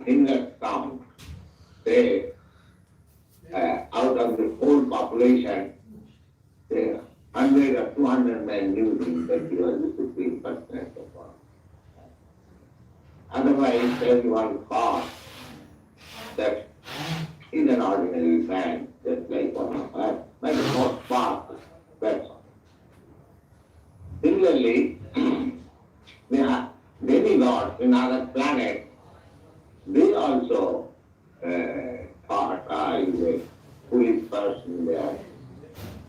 in that town, say, out of the whole population, say, 100 or 200 men knew him that he was the supreme personality of God. Otherwise, everyone thought that he's an ordinary man, just like one of us, but not spark. That's all. Similarly, there are demigods in other planets. They also thought, he's a foolish person. They are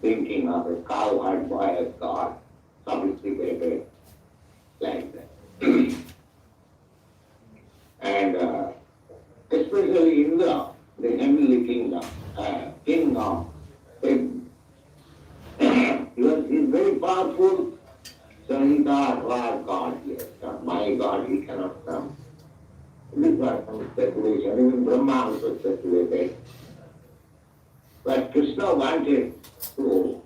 thinking of a cowherd boy as God, sophisticated, like that. And especially Indra, the heavenly kingdom, king of heaven, he's very powerful, so he thought, well, God here, my God, he cannot come. This was some speculation, even Brahma also speculated. But Krishna wanted to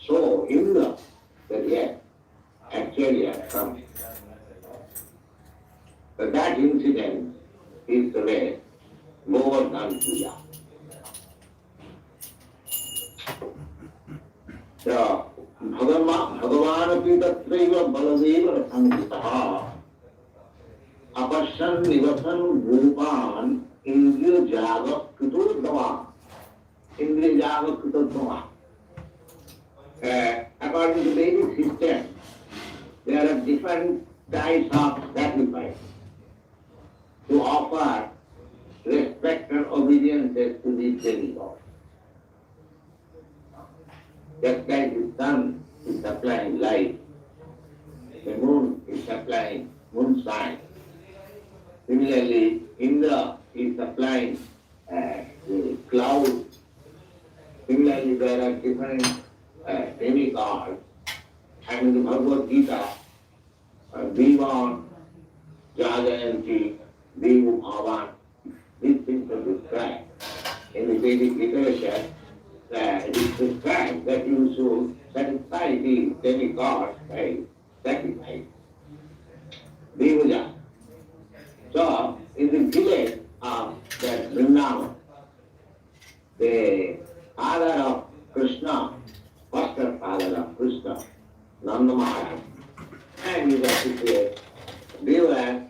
show Indra that yes, actually has come. But that incident is today Govardhan Puja. So, Bhagavanapi tatraiva baladeva sankitaha apasyan nivasan rupan indriya jaga kritodhava. Indriya jaga kritodhava. According to Vedic system, there are different types of sacrifice to offer respect and obedience to the demigods. Just like the sun is supplying light, the moon is supplying moonshine. Similarly, Indra is supplying the cloud. Similarly, there are different demigods. And in the Bhagavad Gita, Devan, Jajayanti, Devu Bhavan, these things are described. In the Vedic literature, it is described that you should satisfy the demigods by sacrifice. Devaja. So, in the village of that Vrindavan, the father of Krishna, foster father of Krishna, Nanda Maharaj, and his associates, they were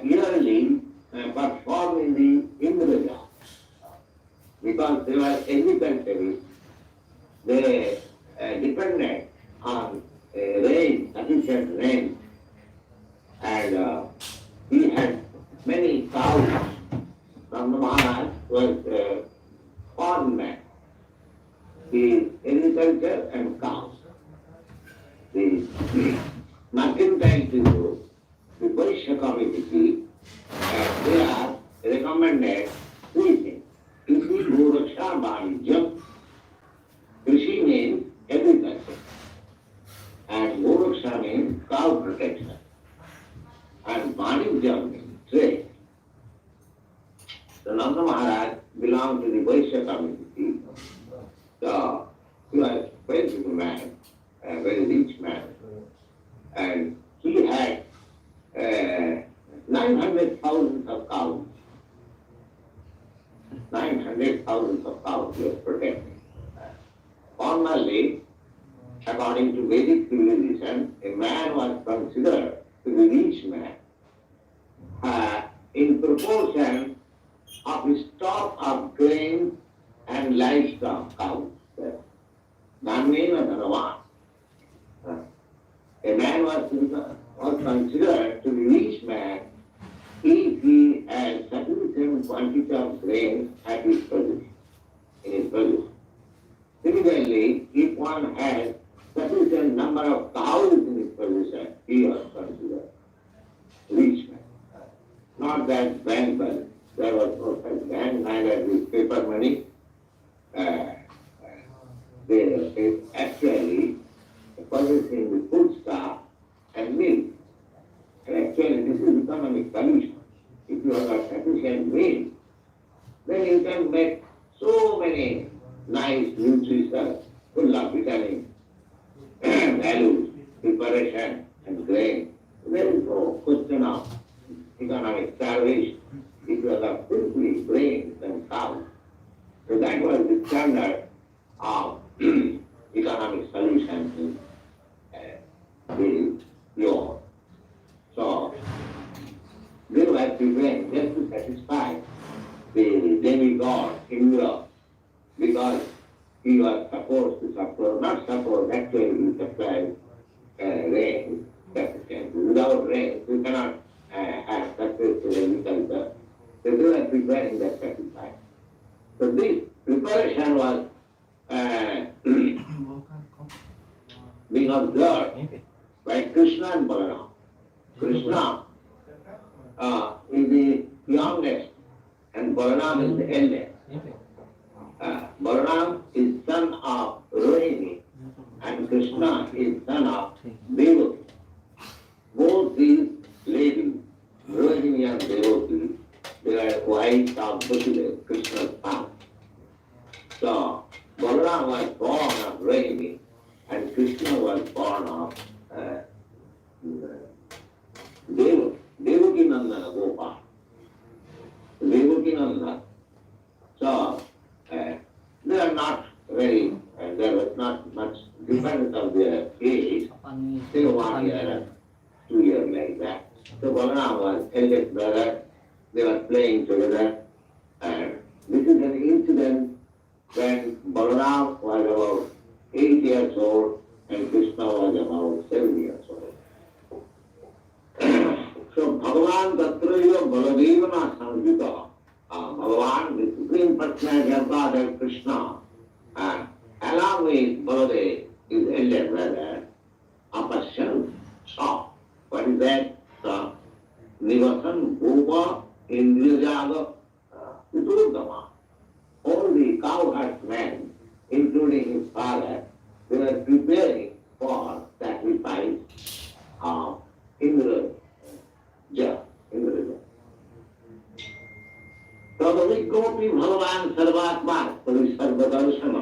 yearly performed in the Indraja. Because they were agriculturists, they depended on rain, sufficient rain, and he had many cows. Nanda Maharaj was a farm man. The agriculture and cows. The mercantile people, the Vaishya community, they are recommended three things. Krishi Goraksha Vanijam. Krishi means agriculture, and Goraksha means cow protection, and Vanijam means trade. So Nanda Maharaj belonged to the Vaishya community. So he was a very good man, a very rich man, and he had 900,000 of cows. 900,000 of cows were protected. Formerly, according to Vedic civilization, a man was considered to be a rich man in proportion of his stock of grain and livestock cows. Dhanvena Dhanavan. A man was considered to be a rich man if he had sufficient quantity of grain at his produce, in his produce. Similarly, if one had sufficient number of cows in his produce, he was considered rich man. Not that bank balance. There was no such bank, neither with paper money. They actually possessing the food stuff and milk. And actually, this is economic pollution. If you have got sufficient milk, then you can make so many nice, nutritious, full of vitamin, values, preparation, and grain. There is no question of economic starvation. If standard of economic solution is yours. So they were preparing just to satisfy the demigod Indra, because he was supposed to support, not support, actually he supplied rain sufficiently. Without rain, you cannot have successful agriculture. So they were preparing that sacrifice. So this preparation was being observed by Krishna and Balaram. Krishna is the youngest and Balaram is the eldest. Balaram is son of Rohini and Krishna is son of Devaki. Both these ladies, Rohini and Devaki, they are wives of Vasudeva, Krishna's son. So Balaram was born of Rohini and Krishna was born of Devaki Nandana Gopal. Devaki Nandana. So they are not very, there was not much difference of their age. They were 1 year, 2 years like that. So Balaram was eldest brother. They were playing together. And this is an incident when Balaram was about 8 years old and Krishna was about 7 years old. So Bhagavan Tatraiva Baladevana Samjita. Bhagavan, the Supreme Personality of God and Krishna, along with Baladev, his elder brother, Apasyan saw. What is that? Nivasan Bhuva Indriyajaga Piturdama. All the cowherdsmen, including his father, they were preparing for sacrifice of Indraja. तदविकोपि भगवान सर्वात्मा सर्वदर्शन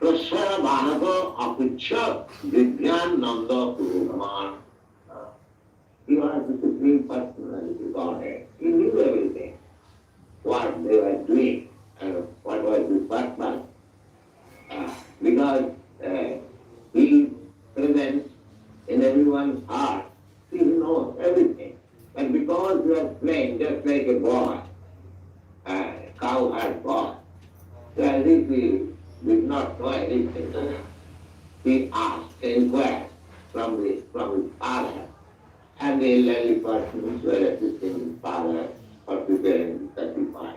प्रश्रय बालक अपेक्षा विज्ञान नंद पुरुषमान. He was the Supreme Personality of Godhead. He knew everything, what they were doing and what was his purpose. Because he presents in everyone's heart, he knows everything. And because he was playing just like a boy, cowherd boy, so as if he did not know anything, he asked, inquired from his father, and the elderly persons were assisting his father for preparing the sacrifice.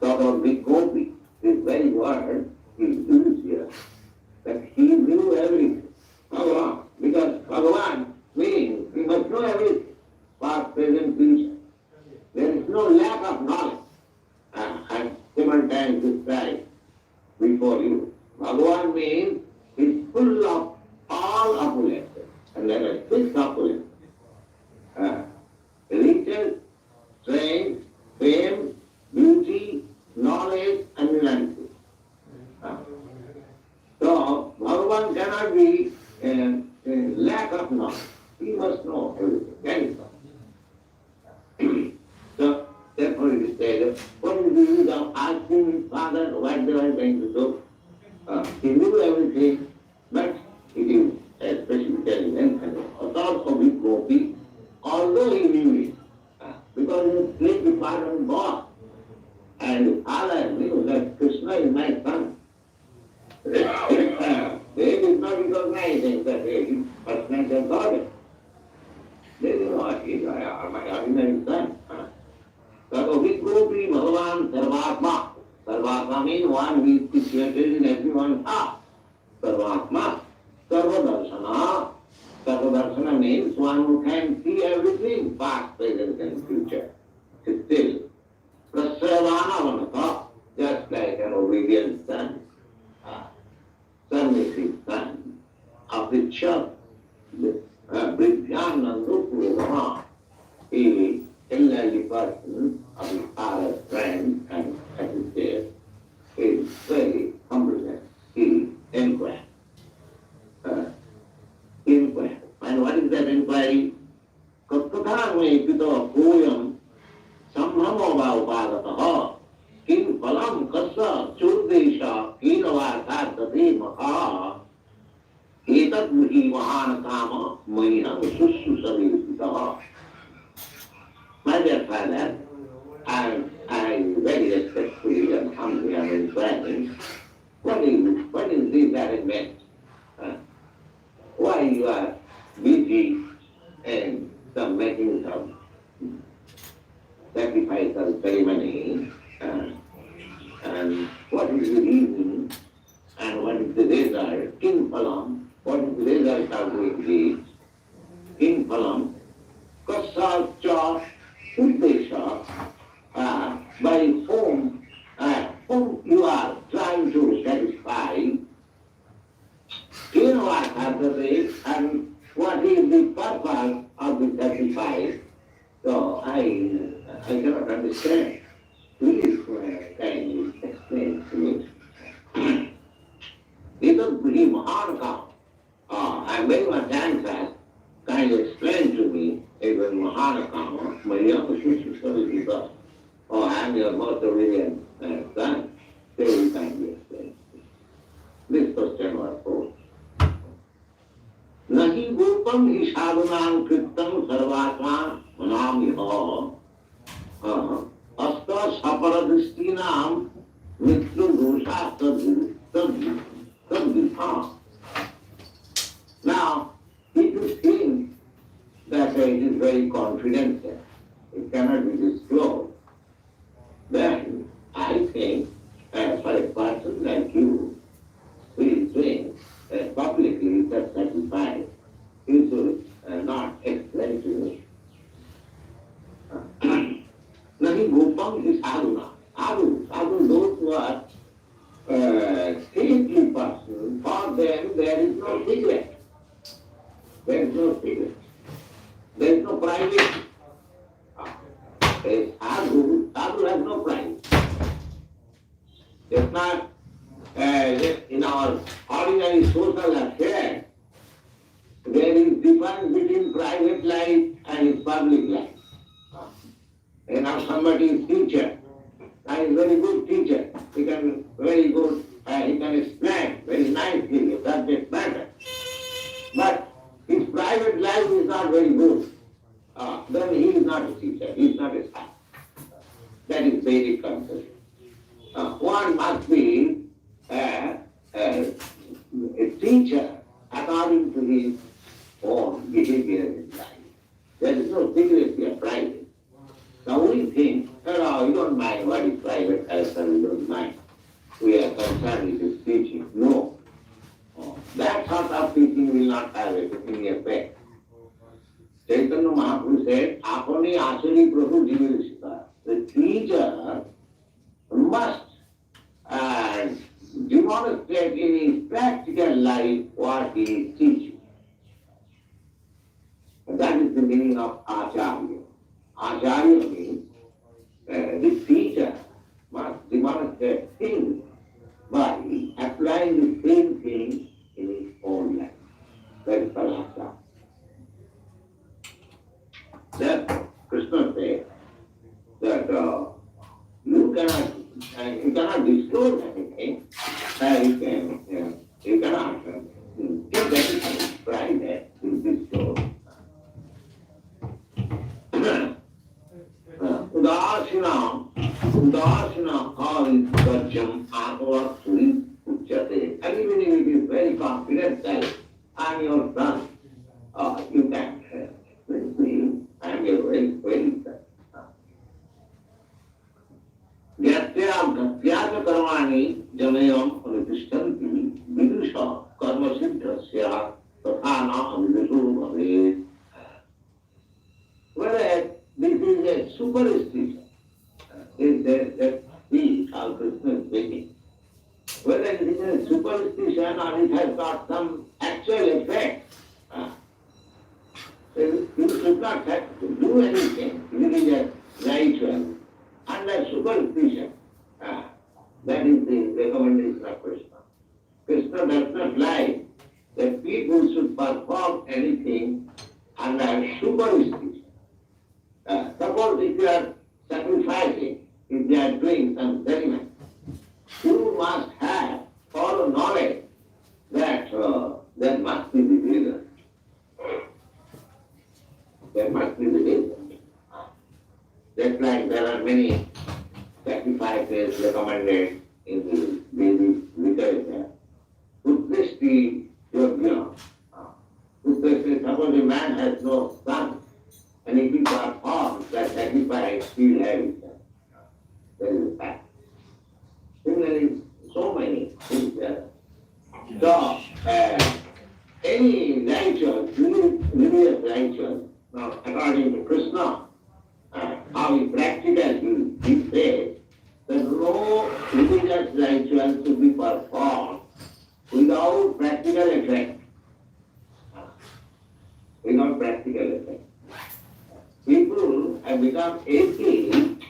So the Gopi, this very word is used here, that he knew everything. Bhagavan, because Bhagavan means he must know everything, past, present, future. There is no lack of knowledge and simultaneous described before you. Bhagavan means he is full of all opulences, and there are 6 opulences. Riches, strength, fame, beauty, knowledge and humanity. So Bhagavan cannot be in lack of knowledge. He must know everything. So therefore it is said, what is the use of asking his father what they are going to do? He knew everything, but it is specifically mentioned. Thought of his Gopi, although he knew it, because he was great department boss. And the father knew that Krishna is my son. They did not recognize him that he is personality of God. They did not, he is my ordinary son. So we go to Bhagavan Sarvatma. Sarvatma means one who is situated in everyone's heart. Sarvatma. Sarvadarsana. Sarvadarsana means one who can see everything, past, present and future. Still. Prasravana, just like an obedient son. Son is his son. Apicha, Vidyanandu Purama. He elderly person And what is that inquiry? Kattatharme pito koyam sambramo va upadataha kim phalam kassa churdesha kinavata tate maha etat muhi mahan kama mayam sussu savesitaha. My dear father, I very respectfully and humbly am inquiring, what is this arrangement? Why you are busy and some making some sacrificial ceremony, and what is the reason and what is the result? King Phalam, what is the result of doing this? King Phalam, Kasacha Uddesha, by whom you are trying to satisfy, you know what happens and what is the purpose of the sacrifice. So I cannot understand. Please kindly explain to me. This is pretty Mahanaka. I am very much anxious. Kindly explain to me, even Mahanaka, Maria Sushisavita. Oh, I am your most obedient son. They will kindly explain. This question was posed. Nahi gopam hi sadhanam krittam sarvatma manamiha asta saparadristinam mitru dosha tadvitha. Now, if you think that it is very confidential, it cannot be disclosed, then I think for a person like you who is doing publicly that sacrifice, you should not explain to me. Nahi gopam is sadhuna. Sadhu, those who are saintly person, for them there is no secret. There is no secret. There is no private. Sadhu has no private. It's not in our ordinary social affairs, there is difference between private life and his public life. And now somebody is teacher, and is very good teacher. He can very good, he can explain very nicely a subject matter. But his private life is not very good. Then he is not a teacher, he is not a son. That is basic concept. One must be a teacher according to his own behavior in life. There is no secrecy of private. Now we think, oh, you don't mind what is private, we don't mind. We are concerned with his teaching. No. That sort of teaching will not have any effect. Chaitanya Mahaprabhu said, Apani Asari Prabhu Jivarishita. The teacher must demonstrate in his practical life what he is teaching. And that is the meaning of Acharya. Acharya means the teacher must demonstrate things by applying the same thing in his own life. That is called Acharya. That Krishna said that you cannot disclose anything. You cannot keep anything private in disclose. Udasina kali gajam atva suri uchate. And even if it is very confidential, I am your son, you can explain me, I am your very son. Gyatya karmani janayam anutishtanti vidusha karma siddhasya tathana avidusu bhavet. Whereas this is a superstition, that we, how Krishna is speaking. Whether it is a superstition or it has got some actual effect, you should not have to do anything. It is a ritual under superstition. That is the recommendation of Krishna. Krishna does not like that people should perform anything everything under superstition. Suppose if you are sacrificing, if they are doing some ceremony, you must have all knowledge that there must be the reason. There must be the reason. Just like there are many sacrifices recommended in the Vedic literature. Putrishti yogya. Putrishti, suppose a man has no son, and if he performs that sacrifice, he will have his son. That is a fact. Similarly, so many things there. So, any ritual, religious ritual, according to Krishna, how he practically he says that no religious ritual should be performed without practical effect. Without practical effect. People have become atheists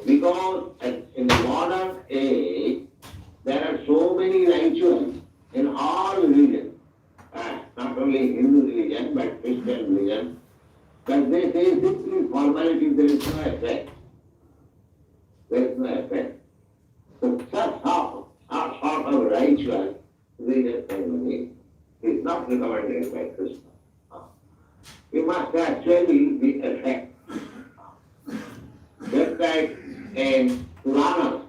because in the modern age there are so many rituals in all religions, not only Hindu religion but Christian religion, but they say simply formality, there is no effect. There is no effect. So such sort of ritual religious ceremony is not recommended by Krishna. You must actually be effect. Just like in Puranas,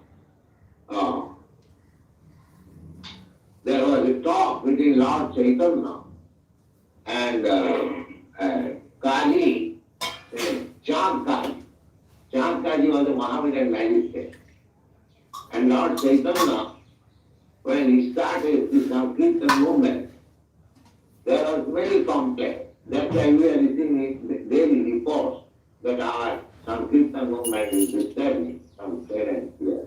there was a talk between Lord Chaitanya and Kali, Chand Kali. Chand Kali was a Mohammedan magistrate. And Lord Chaitanya, when he started the Sankirtan movement, there was very complex. That's why we are receiving daily reports that our Sankirtan movement is disturbing some parents here.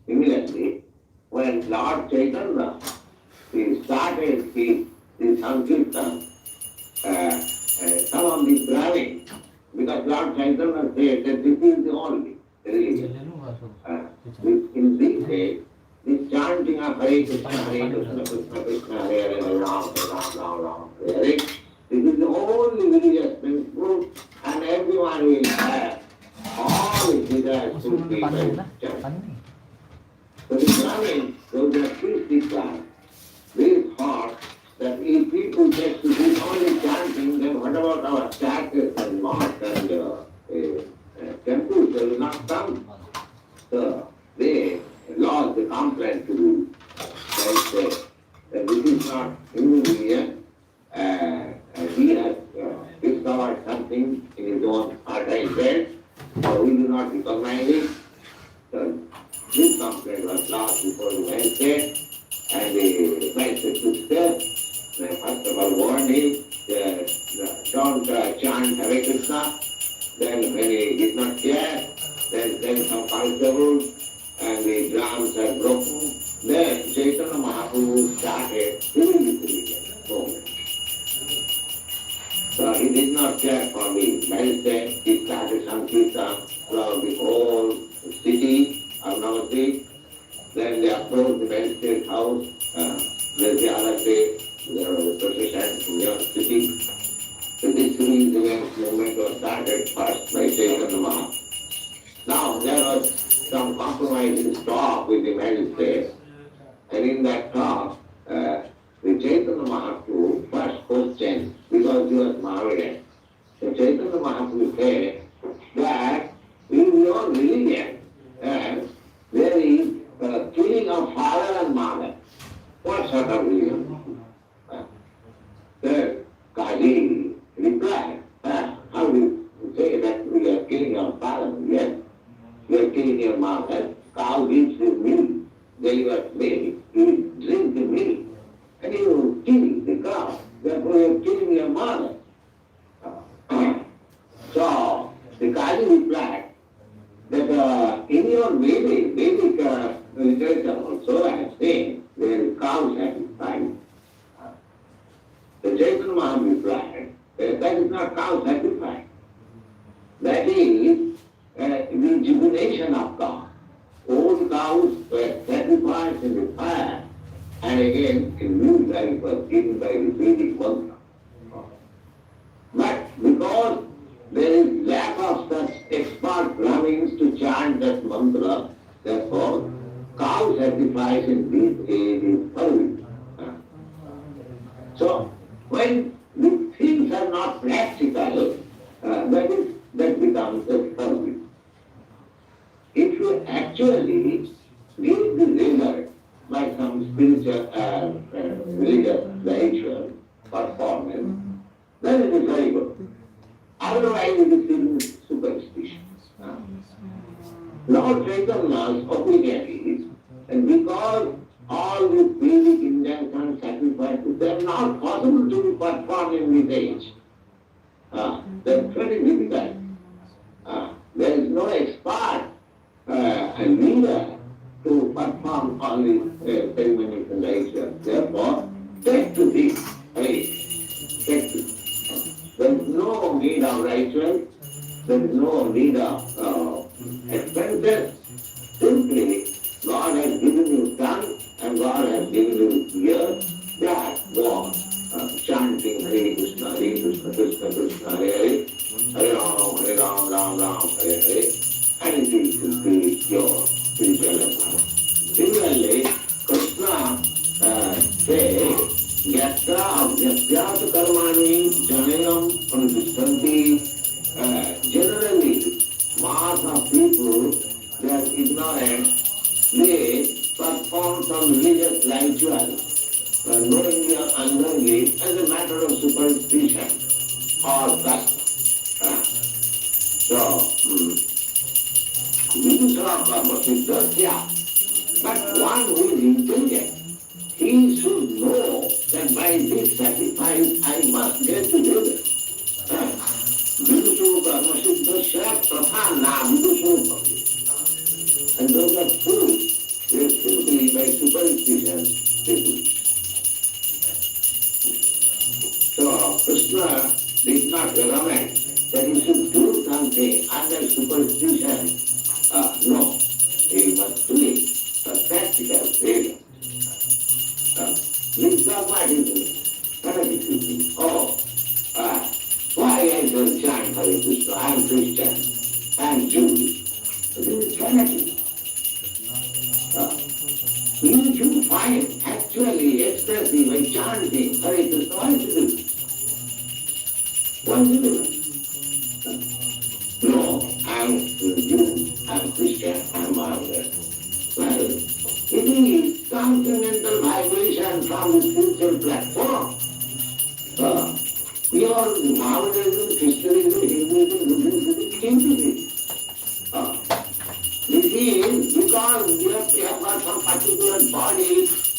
Similarly, when Lord Chaitanya he started the Sankirtan, some of the Brahmins, because Lord Chaitanya said that this is the only religion. In this day, this chanting of Hare Krishna, Krishna Krishna, Hare Hare, Ram Ram, Ram Hare Hare, this is the only religious principle, and everyone will have all his desires fulfilled by chanting. So the Brahmins, those who are priestly class, they thought that if people get to do only chanting, then what about our churches and mosques and temples? They will not come. So they lodged the complaint to the say that this is not Hindu religion. He has discovered something in his own archive, so we do not recognize it. So this complaint was lodged before the magistrate, and the magistrate took steps. They first of all warned him, don't chant Hare Krishna. Then when he did not hear, then some constables and the drums are broken. Then Chaitanya Mahaprabhu started doing this religion. So he did not care for the magistrate. He started Sankirtan throughout the whole city of Navadvip. Then they approached the magistrate's house. There's the other day, there was a procession in your city. So this religious movement was started first by Chaitanya Mahaprabhu. Now there was some compromising talk with the magistrate, and in that talk, the Chaitanya Mahaprabhu first questioned, because he was Mohammedan. So Chaitanya Mahaprabhu said that in your religion there is killing of father and mother. What sort of religion? The Kali replied, how do you say that we are killing our father? Yes, we are killing your mother. Cow gives you milk, delivers milk, you drink the milk, and you kill the cow. Therefore you are killing your mother. So the Kali replied that in your Vedic literature also I have seen there is cow sacrifice. The Chaitanya Mahaprabhu replied that is not cow sacrifice. That is the jubilation of cow. Old cows were sacrificed in the fire, and again in new life was given by the Vedic mantra. chant that mantra, therefore, cow sacrifice in this age is forbidden. So, when the things are not practical, that becomes a forbidden. If you actually give the result by some spiritual religious ritual performance, then it is very good. Otherwise, it is still superstition. Lord Chaitanya's opinion is, and because all these basic injunctions, sacrifices, they are not possible to be performed in this age. They are very difficult. There is no expert and leader to perform all these ceremonies and rituals. Therefore, take to this place. Take to this. There is no need of ritual, there is no need of expenses. Simply, God has given you tongue and God has given you ear. That God chanting Hare Krishna, Krishna Krishna, Hare Hare, Hare Ram, Ram Ram, Hare Hare, and it is to be your spiritual life. Similarly, Krishna says, Yatra Abhyasyat Karmani Janayam Anushanti. Generally, mass of people, they are ignorant, they perform some religious ritual, knowingly or unknowingly, as a matter of superstition or custom. So, Vidusara Karma Siddhasya, but one who is intelligent, he should know that by this sacrifice I must get together. Vidusara Karma Siddhasya Tatha Na Vidusara. And those are fools, they simply by superstition they do. So Krishna did not recommend that he should do something under superstition. No, he must do it for practical failure. This dogmatism, fanaticism, why I don't chant Hare Krishna? I am Christian, I am Jew. This is fanatism. You find actually expressing by chanting Hare Krishna, why is it? Why is it? No, I am Jew, I am Christian, I am Muslim. Well, it is transcendental vibration from the spiritual platform. Your Mohammedanism, Christianism, Hinduism, Buddhism, this is because you have got some particular body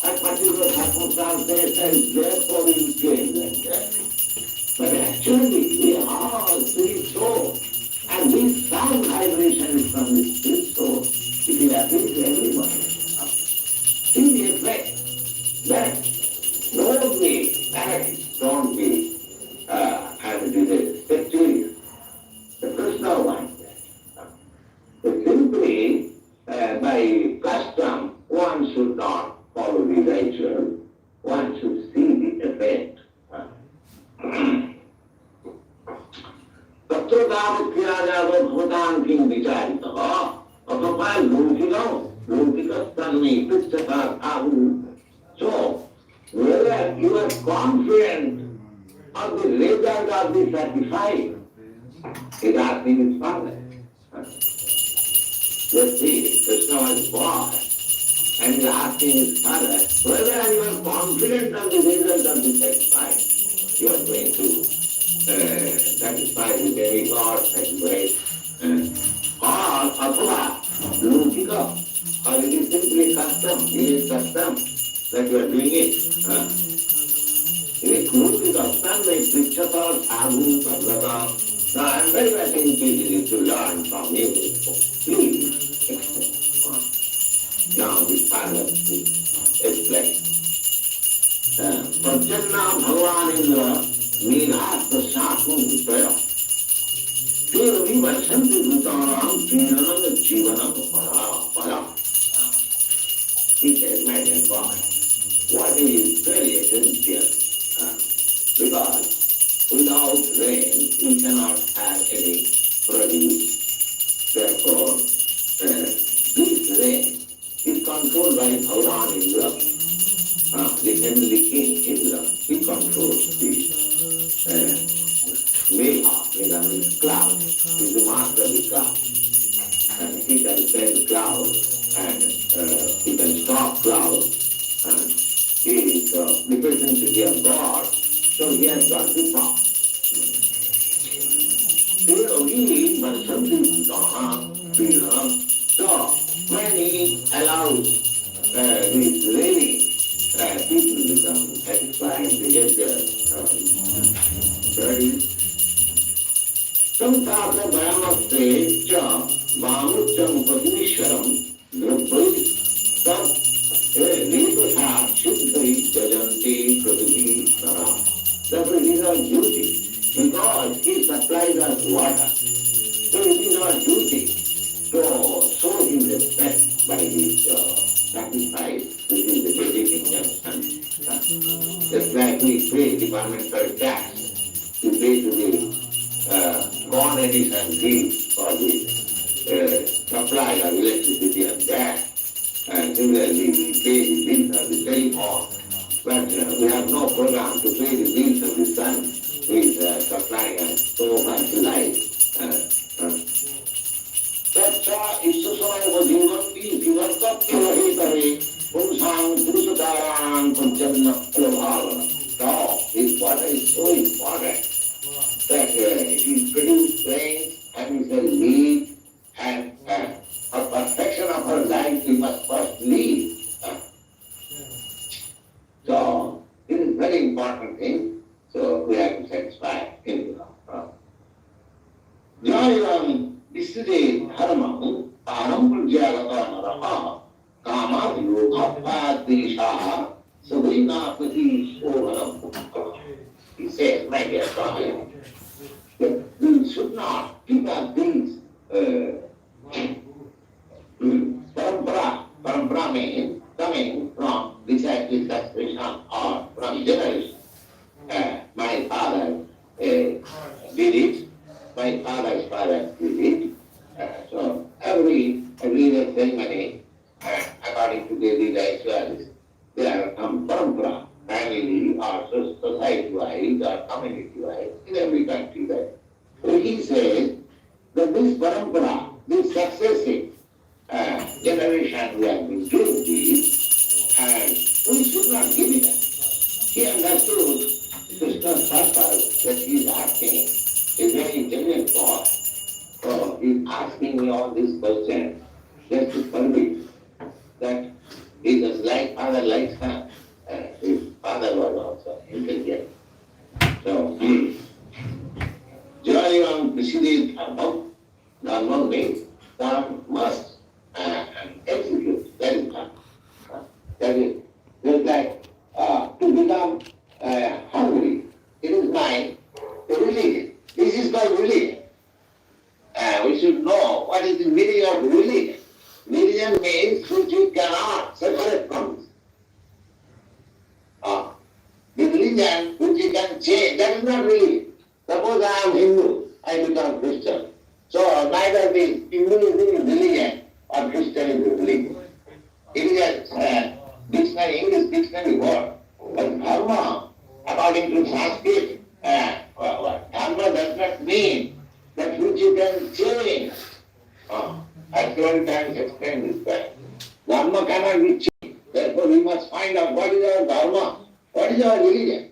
and particular circumstances and therefore you change like that. But actually we are all spirit soul and this sound vibration is from the spirit soul. It is happening to everyone. In the effect that don't be arrogant, don't be and it is sectarian. The Krishna one. So simply by custom one should not follow the ritual, one should see the effect. Tattva Kyajava Bhutan King Vicharita Otapa Lukikam Lukikastanmi Pichata Ahu. So whether you are confident of the result of the sacrifice is asking his father. Let's see, Krishna was born and he is asking his father whether you are confident of the result of the sacrifice. You are going to satisfy the demigod, sacrifice, or Athala, Lukika, or it is simply custom, it is custom that you are doing it. It is Lukika, Tanmay, Prichata, Sadhu, Bhagavata. So I am very much interested to learn from you. Please explain. Now this final explain. Pajjanna Bhagavanindra Nirhasta Sakum Vipaya Tera Vivasanti Bhutanam Jinanam Jivanam Para. He said, my dear God, what is very essential, because without rain we cannot have any produce. Therefore, this rain is controlled by Bhagavan Indra, the heavenly king Indra. He controls the Megha means cloud. He is the master of the cloud. And he can send cloud and he can stop cloud. And he is the representative of God, so he has got the power. We must something so when he allows this rainy, people become satisfied, they get their studies. Samsara Bhayamaste cha Mamucham Padmishwaram Drupadi Sam Rituha Shuddhai Jajanti Pradhi Saram. That is our duty. Because he supplies us water. So it is our duty to show him respect by his sacrifice. This is the basic injunction. Just like we pay departmental tax, we pay to the quantities and fees for the supply of electricity and gas. And similarly, we pay the bills of the telephone. But we have no program to pay the bills of the sun. With supplying us so much light. Tacha Issusaya Vajinganti Vivartakya Vahitare Pumsang Purushataram Panchanna Prabhava. Now, this water is so important that he produced rain, having a leaf, and for perfection of her life, we must first leave. So, this is a very important thing. So we have to satisfy him. Jayam Viside Dharmam Param Purjagata Naraha Kama Yoga Padisha Savina Pati Sovaram. He says, my dear Swami, that we should not keep up these parampara means coming from disciplic expression or from generation. My father did it, my father's father did it. So every ceremony, according to daily rituals, there are some parampara, family or society-wise or community-wise, in every country there. So he says that this parampara, this successive generation we have been doing this, and we should not give it up. He understood Krishna's purpose that he is asking is very genuine for. So he is asking me all these questions just to convince that he is like father, like son. His father was also intelligent. So Jayam Prasiddhi Dharmam. Dharmam means Dharma must execute. That is Dharma. That is just like to become hungry. It is mine, religion. This is called religion. We should know what is the meaning of religion. Religion means which you cannot separate from. The religion which you can change, that is not religion. Suppose I am Hindu, I become Christian. So neither the Hinduism is religion or Christianism is religion. It is a dictionary, English dictionary word. But dharma, according to Sanskrit, dharma does not mean that which you can change. I several times explained this fact. Dharma cannot be changed. Therefore we must find out what is our dharma, what is our religion.